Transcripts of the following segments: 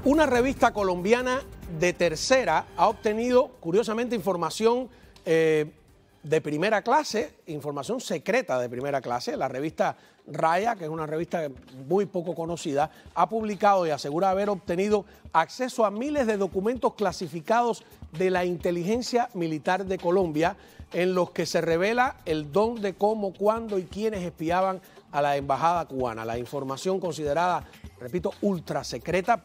Una revista colombiana de tercera ha obtenido, curiosamente, información de primera clase, información secreta de primera clase. La revista Raya, que es una revista muy poco conocida, ha publicado y asegura haber obtenido acceso a miles de documentos clasificados de la inteligencia militar de Colombia, en los que se revela el dónde, cómo, cuándo y quiénes espiaban a la embajada cubana. La información, considerada, repito, ultra secreta,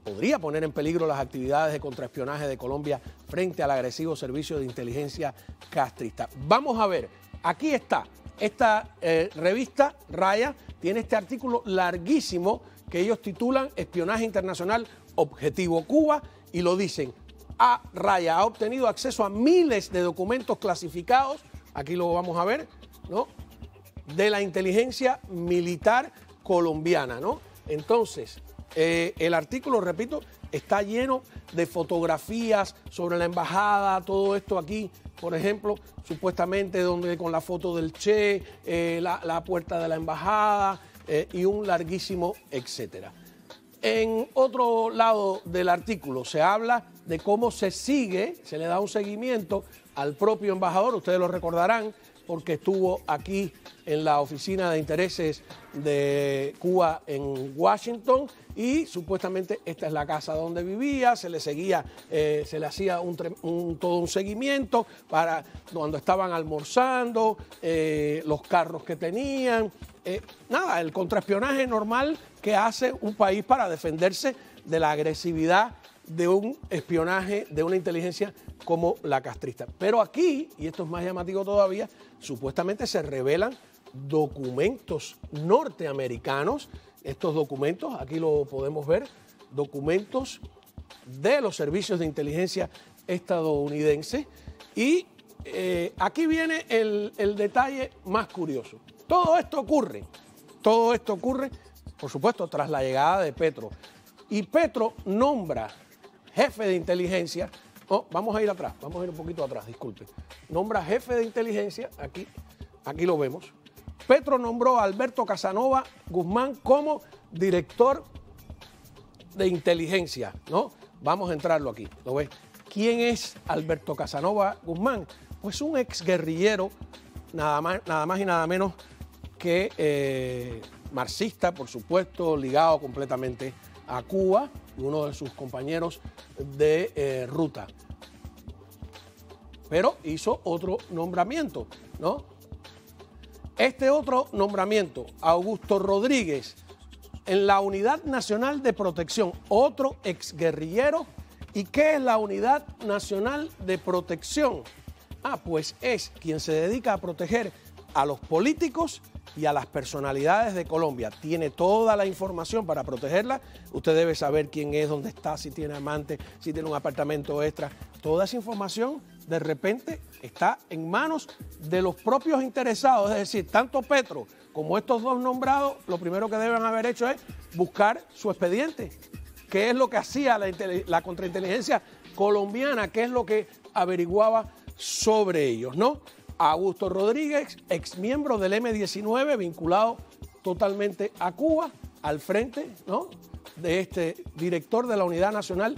podría poner en peligro las actividades de contraespionaje de Colombia frente al agresivo servicio de inteligencia castrista. Vamos a ver, aquí está, esta revista Raya tiene este artículo larguísimo que ellos titulan Espionaje Internacional Objetivo Cuba, y lo dicen: Raya ha obtenido acceso a miles de documentos clasificados, aquí lo vamos a ver, ¿no?, de la inteligencia militar colombiana, ¿no? Entonces, el artículo, repito, está lleno de fotografías sobre la embajada, todo esto aquí, por ejemplo, supuestamente donde con la foto del Che, la puerta de la embajada y un larguísimo etcétera. En otro lado del artículo se habla de cómo se sigue, se le da un seguimiento al propio embajador, ustedes lo recordarán, porque estuvo aquí en la Oficina de Intereses de Cuba en Washington, y supuestamente esta es la casa donde vivía, se le seguía, se le hacía todo un seguimiento para cuando estaban almorzando, los carros que tenían, nada, el contraespionaje normal que hace un país para defenderse de la agresividad de un espionaje, de una inteligencia como la castrista. Pero aquí, y esto es más llamativo todavía, supuestamente se revelan documentos norteamericanos. Estos documentos, aquí lo podemos ver, documentos de los servicios de inteligencia estadounidenses. Y aquí viene el detalle más curioso. Todo esto ocurre, por supuesto, tras la llegada de Petro. Y Petro nombra jefe de inteligencia, vamos a ir atrás, vamos a ir un poquito atrás, disculpe. Nombra jefe de inteligencia, aquí lo vemos. Petro nombró a Alberto Casanova Guzmán como director de inteligencia, ¿no? Vamos a entrarlo aquí, ¿lo ves? ¿Quién es Alberto Casanova Guzmán? Pues un exguerrillero, nada más y nada menos que marxista, por supuesto, ligado completamente a Cuba, uno de sus compañeros de ruta. Pero hizo otro nombramiento, ¿no? Este otro nombramiento, Augusto Rodríguez, en la Unidad Nacional de Protección, otro exguerrillero. ¿Y qué es la Unidad Nacional de Protección? Pues es quien se dedica a proteger a los políticos y a las personalidades de Colombia. Tiene toda la información para protegerla. Usted debe saber quién es, dónde está, si tiene amante, si tiene un apartamento extra. Toda esa información de repente está en manos de los propios interesados. Es decir, tanto Petro como estos dos nombrados, lo primero que deben haber hecho es buscar su expediente. ¿Qué es lo que hacía la contrainteligencia colombiana? ¿Qué es lo que averiguaba sobre ellos, no? Augusto Rodríguez, exmiembro del M-19, vinculado totalmente a Cuba, al frente, ¿no?, de este director de la Unidad Nacional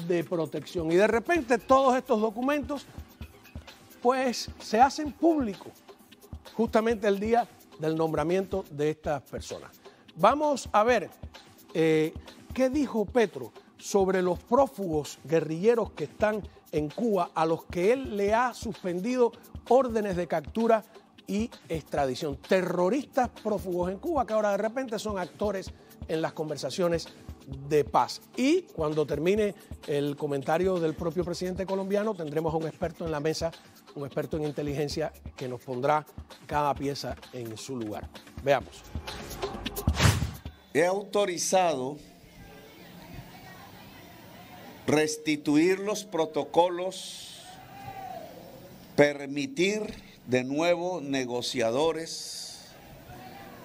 de Protección. Y de repente todos estos documentos pues se hacen públicos justamente el día del nombramiento de estas personas. Vamos a ver qué dijo Petro sobre los prófugos guerrilleros que están en Cuba, a los que él le ha suspendido órdenes de captura y extradición. Terroristas prófugos en Cuba que ahora de repente son actores en las conversaciones de paz. Y cuando termine el comentario del propio presidente colombiano, tendremos a un experto en la mesa, un experto en inteligencia, que nos pondrá cada pieza en su lugar. Veamos. He autorizado restituir los protocolos, permitir de nuevo negociadores,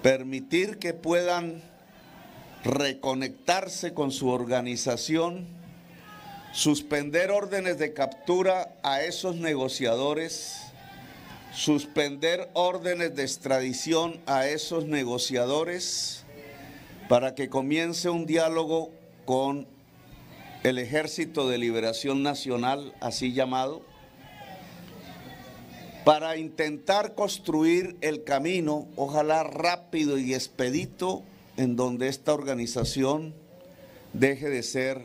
permitir que puedan reconectarse con su organización, suspender órdenes de captura a esos negociadores, suspender órdenes de extradición a esos negociadores, para que comience un diálogo con el Ejército de Liberación Nacional, así llamado, para intentar construir el camino, ojalá rápido y expedito, en donde esta organización deje de ser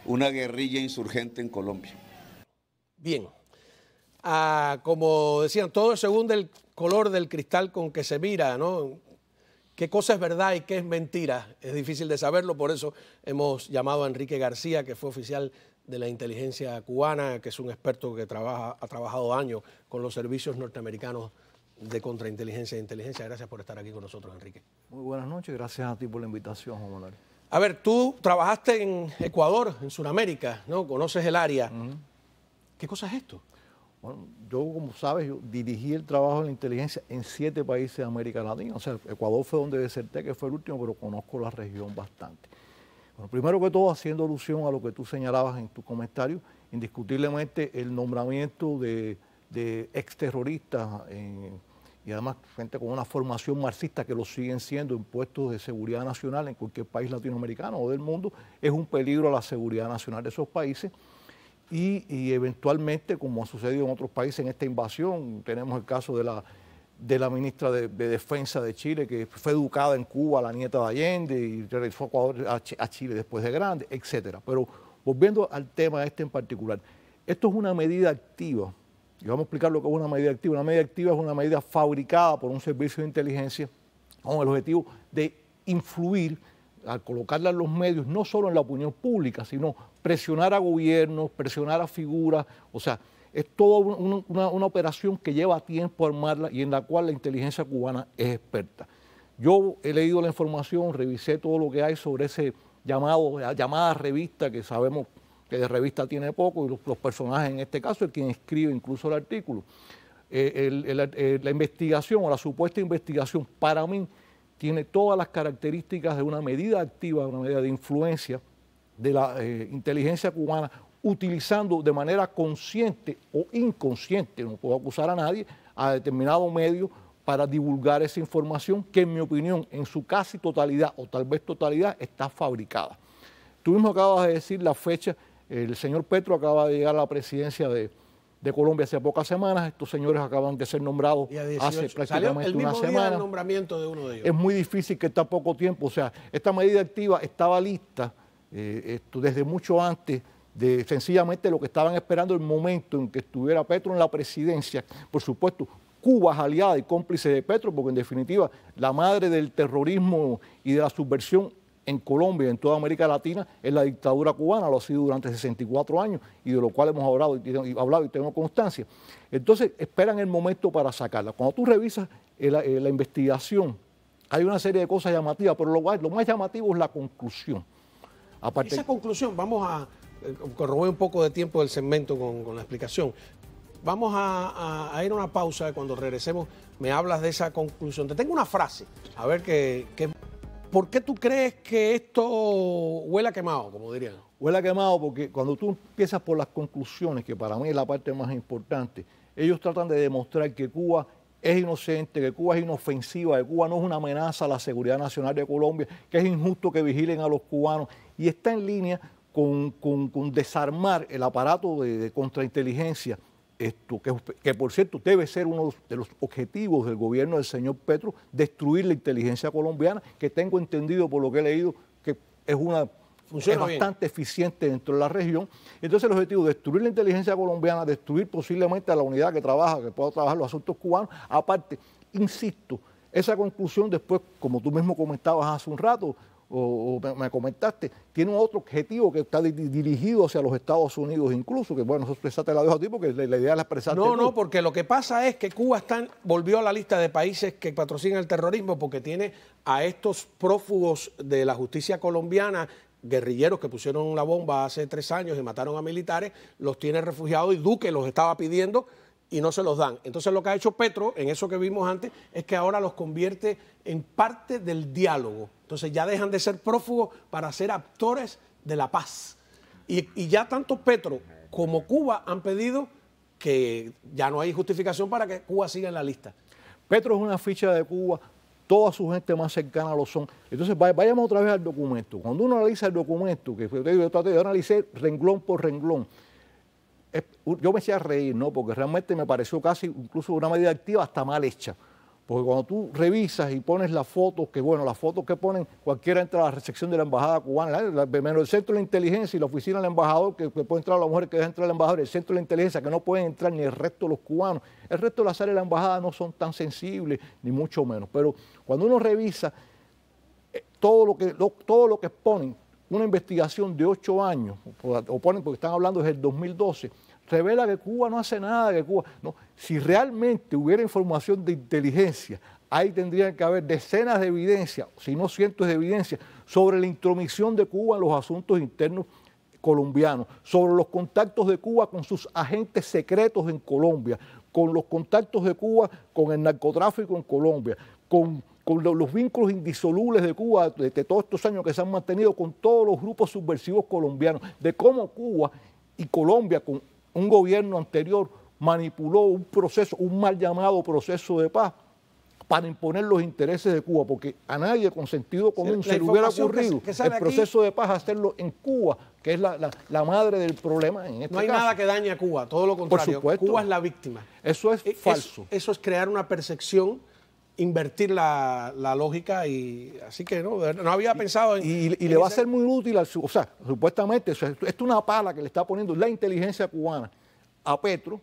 una guerrilla insurgente en Colombia. Bien. Como decían, todo es según el color del cristal con que se mira, ¿no? ¿Qué cosa es verdad y qué es mentira? Es difícil de saberlo, por eso hemos llamado a Enrique García, que fue oficial de la inteligencia cubana, que es un experto que ha trabajado años con los servicios norteamericanos de contrainteligencia e inteligencia. Gracias por estar aquí con nosotros, Enrique. Muy buenas noches, gracias a ti por la invitación, Juan Manuel. A ver, tú trabajaste en Ecuador, en Sudamérica, ¿no? Conoces el área. ¿Qué cosa es esto? Bueno, yo, como sabes, yo dirigí el trabajo de la inteligencia en 7 países de América Latina. O sea, Ecuador fue donde deserté, que fue el último, pero conozco la región bastante. Bueno, primero que todo, haciendo alusión a lo que tú señalabas en tu comentario, indiscutiblemente el nombramiento de exterroristas y además gente con una formación marxista que lo siguen siendo en puestos de seguridad nacional en cualquier país latinoamericano o del mundo, es un peligro a la seguridad nacional de esos países. Y eventualmente, como ha sucedido en otros países en esta invasión, tenemos el caso de la ministra de Defensa de Chile, que fue educada en Cuba, la nieta de Allende, y regresó a Chile después de grande, etcétera. Pero volviendo al tema este en particular, esto es una medida activa, y vamos a explicar lo que es una medida activa. Una medida activa es una medida fabricada por un servicio de inteligencia con el objetivo de influir, al colocarla en los medios, no solo en la opinión pública, sino presionar a gobiernos, presionar a figuras, o sea, es toda una operación que lleva tiempo armarla y en la cual la inteligencia cubana es experta. Yo he leído la información, revisé todo lo que hay sobre ese llamada revista, que sabemos que de revista tiene poco, y los personajes en este caso, el quien escribe incluso el artículo. La investigación o la supuesta investigación, para mí, tiene todas las características de una medida activa, una medida de influencia de la inteligencia cubana, utilizando de manera consciente o inconsciente, no puedo acusar a nadie, a determinado medio para divulgar esa información que, en mi opinión, en su casi totalidad o tal vez totalidad, está fabricada. Tú mismo acabas de decir la fecha, el señor Petro acaba de llegar a la presidencia de Colombia hace pocas semanas. Estos señores acaban de ser nombrados hace prácticamente una semana. Día del nombramiento de uno de ellos. Es muy difícil que está poco tiempo. O sea, esta medida activa estaba lista desde mucho antes de sencillamente lo que estaban esperando el momento en que estuviera Petro en la presidencia. Por supuesto, Cuba es aliada y cómplice de Petro, porque en definitiva la madre del terrorismo y de la subversión en Colombia y en toda América Latina es la dictadura cubana, lo ha sido durante 64 años y de lo cual hemos hablado y tengo constancia. Entonces esperan el momento para sacarla. Cuando tú revisas la investigación, hay una serie de cosas llamativas, pero lo más llamativo es la conclusión. Esa conclusión, vamos a corroborar un poco de tiempo del segmento con la explicación. Vamos a ir a una pausa y cuando regresemos me hablas de esa conclusión. Te tengo una frase, a ver ¿por qué tú crees que esto huele a quemado, como dirían? Huele a quemado porque cuando tú empiezas por las conclusiones, que para mí es la parte más importante, ellos tratan de demostrar que Cuba es inocente, que Cuba es inofensiva, que Cuba no es una amenaza a la seguridad nacional de Colombia, que es injusto que vigilen a los cubanos, y está en línea con desarmar el aparato de contrainteligencia. Esto, que por cierto debe ser uno de los objetivos del gobierno del señor Petro, destruir la inteligencia colombiana, que tengo entendido por lo que he leído que es bastante eficiente dentro de la región. Entonces el objetivo es destruir la inteligencia colombiana, destruir posiblemente a la unidad que pueda trabajar los asuntos cubanos. Aparte, insisto, esa conclusión después, como tú mismo comentabas hace un rato, o me comentaste, tiene otro objetivo que está dirigido hacia los Estados Unidos incluso, que bueno, esa te la dejo a ti porque la idea es la expresarte. No, porque lo que pasa es que Cuba volvió a la lista de países que patrocinan el terrorismo porque tiene a estos prófugos de la justicia colombiana, guerrilleros que pusieron la bomba hace 3 años y mataron a militares, los tiene refugiados y Duque los estaba pidiendo y no se los dan. Entonces lo que ha hecho Petro, en eso que vimos antes, es que ahora los convierte en parte del diálogo. Entonces ya dejan de ser prófugos para ser actores de la paz. Y ya tanto Petro como Cuba han pedido que ya no hay justificación para que Cuba siga en la lista. Petro es una ficha de Cuba toda su gente más cercana lo son. Entonces, vayamos otra vez al documento. Cuando uno analiza el documento, que yo analicé renglón por renglón, yo me eché a reír, ¿no? Porque realmente me pareció casi incluso una medida activa hasta mal hecha. Porque cuando tú revisas y pones las fotos, que bueno, las fotos que ponen, cualquiera entra a la recepción de la embajada cubana, menos el centro de la inteligencia y la oficina del embajador, que puede entrar la mujer que deja entrar el embajador, el centro de la inteligencia, que no pueden entrar ni el resto de los cubanos. El resto de las áreas de la embajada no son tan sensibles, ni mucho menos. Pero cuando uno revisa todo lo que ponen, una investigación de 8 años, o ponen porque están hablando desde el 2012, revela que Cuba no hace nada, que Cuba no. Si realmente hubiera información de inteligencia, ahí tendrían que haber decenas de evidencias, si no cientos de evidencias, sobre la intromisión de Cuba en los asuntos internos colombianos, sobre los contactos de Cuba con sus agentes secretos en Colombia, con los contactos de Cuba con el narcotráfico en Colombia, con los vínculos indisolubles de Cuba de todos estos años que se han mantenido con todos los grupos subversivos colombianos, de cómo Cuba y Colombia con un gobierno anterior manipuló un proceso, un mal llamado proceso de paz para imponer los intereses de Cuba, porque a nadie con sentido común se le hubiera ocurrido el proceso de paz hacerlo en Cuba, que es la madre del problema en este caso. No hay nada que dañe a Cuba, todo lo contrario. Por supuesto. Cuba es la víctima. Eso es falso. Eso es crear una percepción, invertir la lógica, y así que no había pensado en... Y le va a ser muy útil, o sea, supuestamente, esto es una pala que le está poniendo la inteligencia cubana a Petro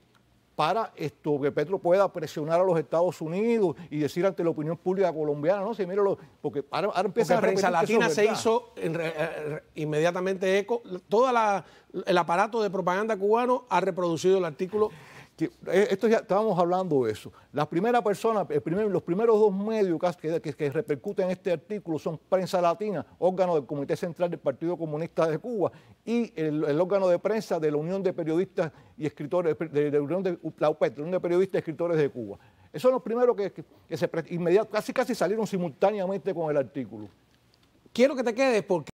para que Petro pueda presionar a los Estados Unidos y decir ante la opinión pública colombiana, no sé, míralo, porque ahora empieza a repetir Prensa Latina se verdad. hizo inmediatamente eco, todo el aparato de propaganda cubano ha reproducido el artículo. Esto ya estábamos hablando de eso. Las primeras personas, los primeros 2 medios que repercuten este artículo son Prensa Latina, órgano del Comité Central del Partido Comunista de Cuba, y el órgano de prensa de la Unión de Periodistas y Escritores, de la UPET, la Unión de Periodistas y Escritores de Cuba. Esos son los primeros que casi salieron simultáneamente con el artículo. Quiero que te quedes porque